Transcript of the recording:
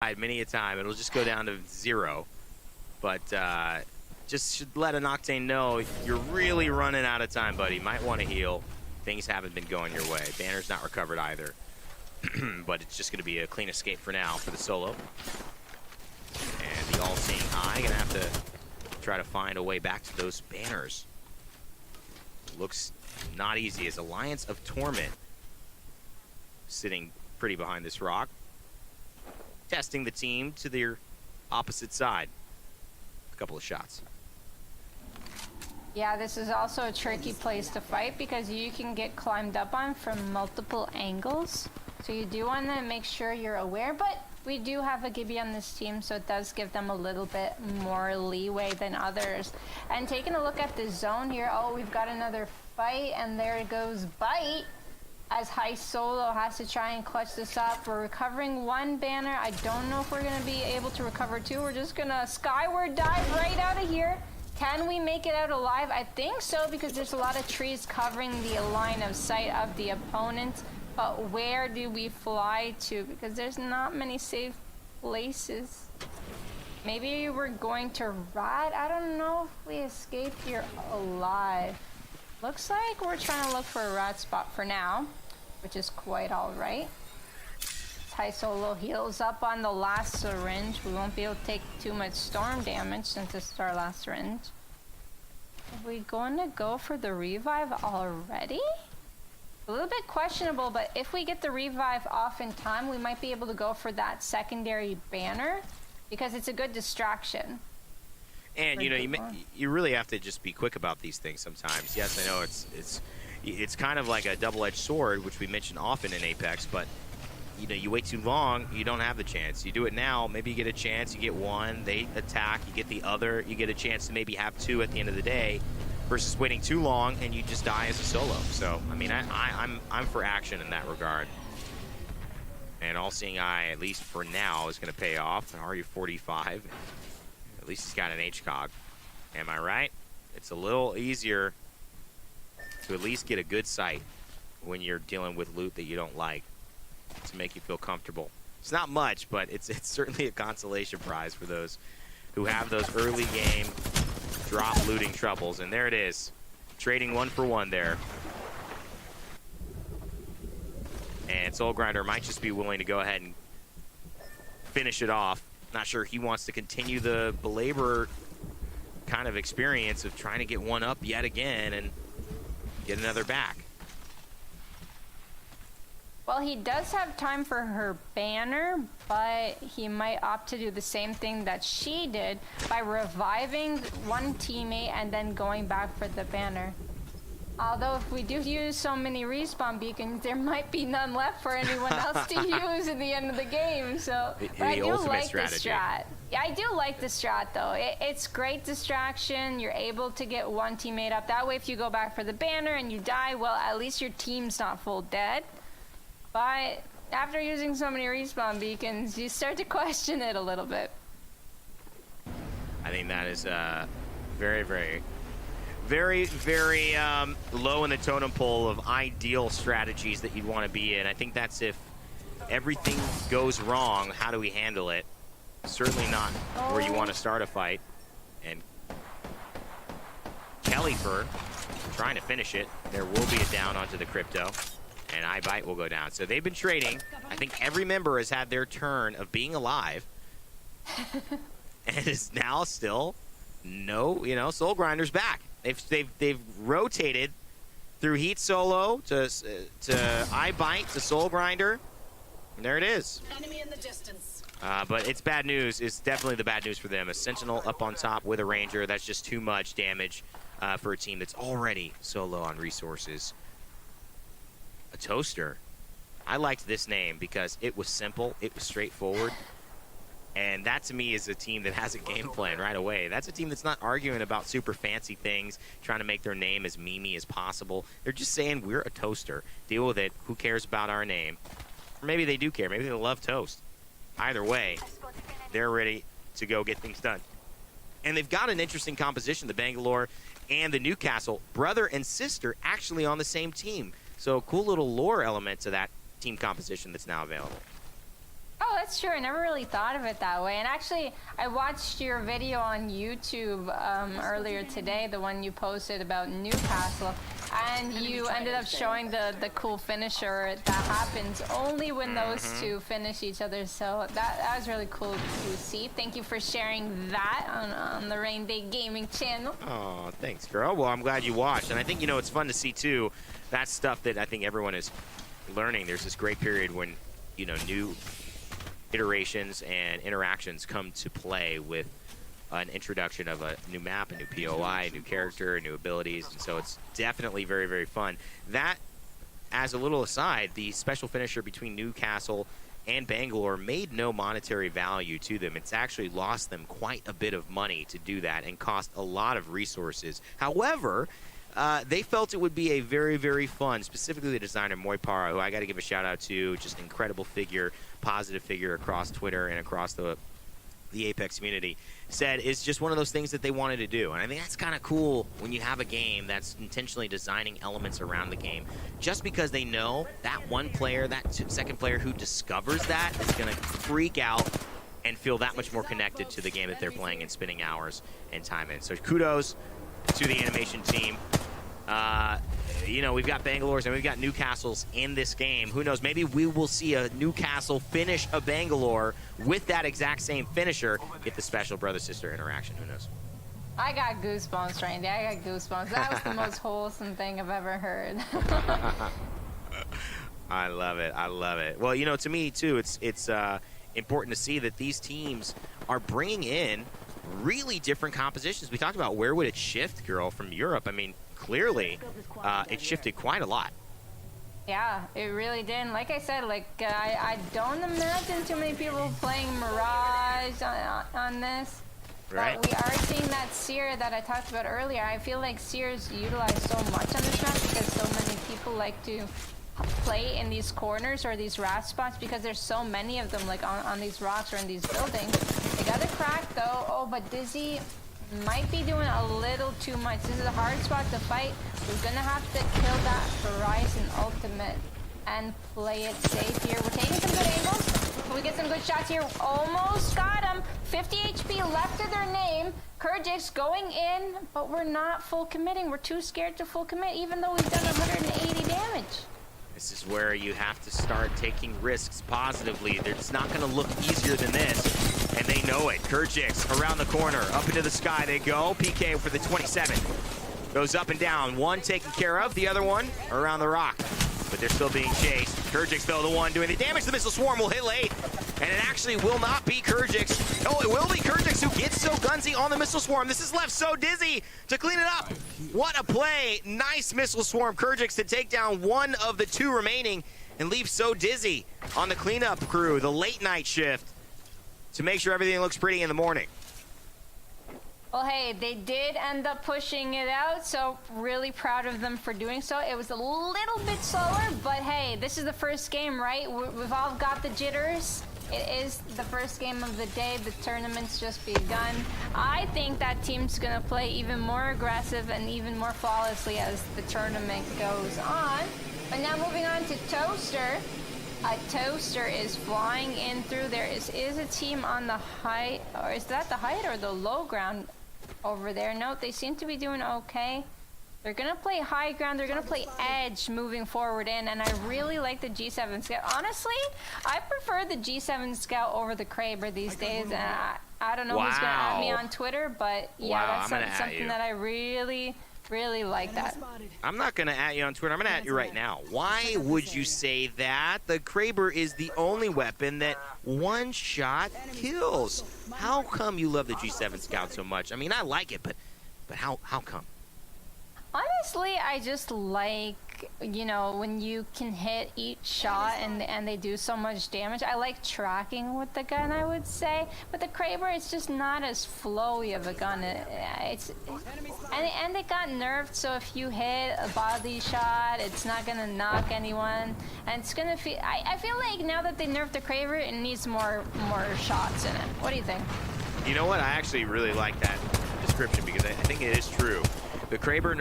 died many a time. It'll just go down to 0. But just should let an Octane know you're really running out of time, buddy. Might want to heal. Things haven't been going your way. Banner's not recovered either. But it's just going to be a clean escape for now for the solo. And the all-seeing eye going to have to try to find a way back to those banners. Looks not easy as Alliance of Torment sitting pretty behind this rock. Testing the team to their opposite side. A couple of shots. Yeah, this is also a tricky place to fight because you can get climbed up on from multiple angles. So you do want to make sure you're aware, but we do have a Gibby on this team, so it does give them a little bit more leeway than others. And taking a look at the zone here, oh, we've got another fight, and there it goes Bite, as High Solo has to try and clutch this up. We're recovering 1 banner. I don't know if we're going to be able to recover 2. We're just going to skyward dive right out of here. Can we make it out alive? I think so, because there's a lot of trees covering the line of sight of the opponent. But where do we fly to? Because there's not many safe places. Maybe we're going to Rat. I don't know if we escape here alive. Looks like we're trying to look for a Rat spot for now, which is quite all right. High Solo heals up on the last syringe. We won't be able to take too much storm damage since this is our last syringe. Are we going to go for the revive already? A little bit questionable, but if we get the revive off in time, we might be able to go for that secondary banner because it's a good distraction. And you know, you really have to just be quick about these things sometimes. Yes, I know it's kind of like a double-edged sword, which we mention often in Apex, but you know, you wait too long, you don't have the chance. You do it now, maybe you get a chance, you get 1, they attack, you get the other, you get a chance to maybe have 2 at the end of the day, versus waiting too long and you just die as a solo. So, I mean, I'm for action in that regard. And All-Seeing Eye, at least for now, is going to pay off. An RU-45, at least he's got an HCOG. Am I right? It's a little easier to at least get a good sight when you're dealing with loot that you don't like, to make you feel comfortable. It's not much, but it's certainly a consolation prize for those who have those early game drop looting troubles. And there it is, trading 1 for 1 there. And Soul Grinder might just be willing to go ahead and finish it off. Not sure he wants to continue the belabor kind of experience of trying to get 1 up yet again and get another back. Well, he does have time for her banner, but he might opt to do the same thing that she did by reviving 1 teammate and then going back for the banner. Although if we do use so many respawn beacons, there might be none left for anyone else to use at the end of the game. So I do like the strat. Yeah, I do like the strat though. It's great distraction. You're able to get 1 teammate up. That way if you go back for the banner and you die, well, at least your team's not full dead. But after using so many respawn beacons, you start to question it a little bit. I think that is very, very, very, very low in the totem pole of ideal strategies that you'd want to be in. I think that's if everything goes wrong, how do we handle it? Certainly not where you want to start a fight. And Kellyford trying to finish it. There will be a down onto the crypto. And iBite will go down. So they've been trading. I think every member has had their turn of being alive. And is now still no, you know, Soul Grinder's back. They've rotated through Heat Solo to iBite to Soul Grinder. And there it is. Enemy in the distance. But it's bad news. It's definitely the bad news for them. A Sentinel up on top with a Ranger. That's just too much damage for a team that's already so low on resources. A Toaster. I liked this name because it was simple, it was straightforward, and that to me is a team that has a game plan right away. That's a team that's not arguing about super fancy things, trying to make their name as memey as possible. They're just saying, we're a toaster. Deal with it. Who cares about our name? Or maybe they do care. Maybe they love toast. Either way, they're ready to go get things done. And they've got an interesting composition, the Bangalore and the Newcastle, brother and sister actually on the same team. So cool little lore element to that team composition that's now available. Oh, that's true. I never really thought of it that way. And actually, I watched your video on YouTube earlier today, the one you posted about Newcastle, and you ended up showing the cool finisher that happens only when those two finish each other. So that was really cool to see. Thank you for sharing that on the Rain Day Gaming channel. Oh, thanks, girl. Well, I'm glad you watched. And I think, it's fun to see, too. That's stuff that I think everyone is learning. There's this great period when, new iterations and interactions come to play with an introduction of a new map, a new POI, a new character, new abilities, and so it's definitely very, very fun. That, as a little aside, the special finisher between Newcastle and Bangalore made no monetary value to them. It's actually lost them quite a bit of money to do that and cost a lot of resources. However, they felt it would be a very, very fun, specifically the designer Moipara, who I got to give a shout out to, just an incredible figure, positive figure across Twitter and across the Apex community, said is just one of those things that they wanted to do. And I think that's kind of cool when you have a game that's intentionally designing elements around the game, just because they know that one player, that second player who discovers that is going to freak out and feel that much more connected to the game that they're playing and spending hours and time in. So kudos to the animation team. We've got Bangalore's and we've got Newcastle's in this game. Who knows? Maybe we will see a Newcastle finish a Bangalore with that exact same finisher. Get the special brother-sister interaction. Who knows? I got goosebumps right there. I got goosebumps. That was the most wholesome thing I've ever heard. I love it. I love it. Well, to me, too, it's important to see that these teams are bringing in really different compositions. We talked about where would it shift, girl, from Europe. I mean, clearly, it shifted quite a lot. Yeah, it really did. And like I said, I don't imagine too many people playing Mirage on this. Right. But we are seeing that Seer that I talked about earlier. I feel like Seer's utilized so much on this map because so many people like to play in these corners or these rat spots because there's so many of them, like on these rocks or in these buildings. They got a crack though. Oh, but Dizzy might be doing a little too much. This is a hard spot to fight. We're gonna have to kill that Horizon ultimate and play it safe here. We're taking some good angles. Can we get some good shots here? Almost got him. 50 HP left to their name. Kurjix going in, but we're not full committing. We're too scared to full commit, even though we've done 180 damage. This is where you have to start taking risks positively. It's not going to look easier than this, and they know it. Kurjix around the corner, up into the sky they go. PK for the 27. Goes up and down. One taken care of, the other one around the rock. But they're still being chased. Kurjix, though, the one doing the damage. The missile swarm will hit late. And it actually will not be Kurjix. Oh, it will be Kurjix who gets so gunsy on the missile swarm. This is left so Dizzy to clean it up. What a play. Nice missile swarm. Kurjix to take down one of the two remaining and leave so Dizzy on the cleanup crew, the late night shift, to make sure everything looks pretty in the morning. Well, hey, they did end up pushing it out, so really proud of them for doing so. It was a little bit slower, but hey, this is the first game, right? We've all got the jitters. It is the first game of the day. The tournament's just begun. I think that team's gonna play even more aggressive and even more flawlessly as the tournament goes on. But now moving on to Toaster. Toaster is flying in through. There is a team on the high, or is that the height or the low ground over there? No, they seem to be doing okay. They're gonna play high ground. They're gonna play edge moving forward in, and I really like the G7 Scout. Honestly, I prefer the G7 Scout over the Kraber these days. I don't know who's gonna at me on Twitter, but yeah, that's something that I really like that. I'm not going to at you on Twitter. I'm going to at you right now. Why would you say that? The Kraber is the only weapon that one shot kills. How come you love the G7 Scout so much? I mean, I like it, but how come? Honestly, I just like, when you can hit each shot and they do so much damage. I like tracking with the gun, I would say. But the Kraber, it's just not as flowy of a gun. And it got nerfed, so if you hit a body shot, it's not going to knock anyone. And it's going to feel... I feel like now that they nerfed the Kraber, it needs more shots in it. What do you think? You know what? I actually really like that description because I think it is true. The Kraber nerf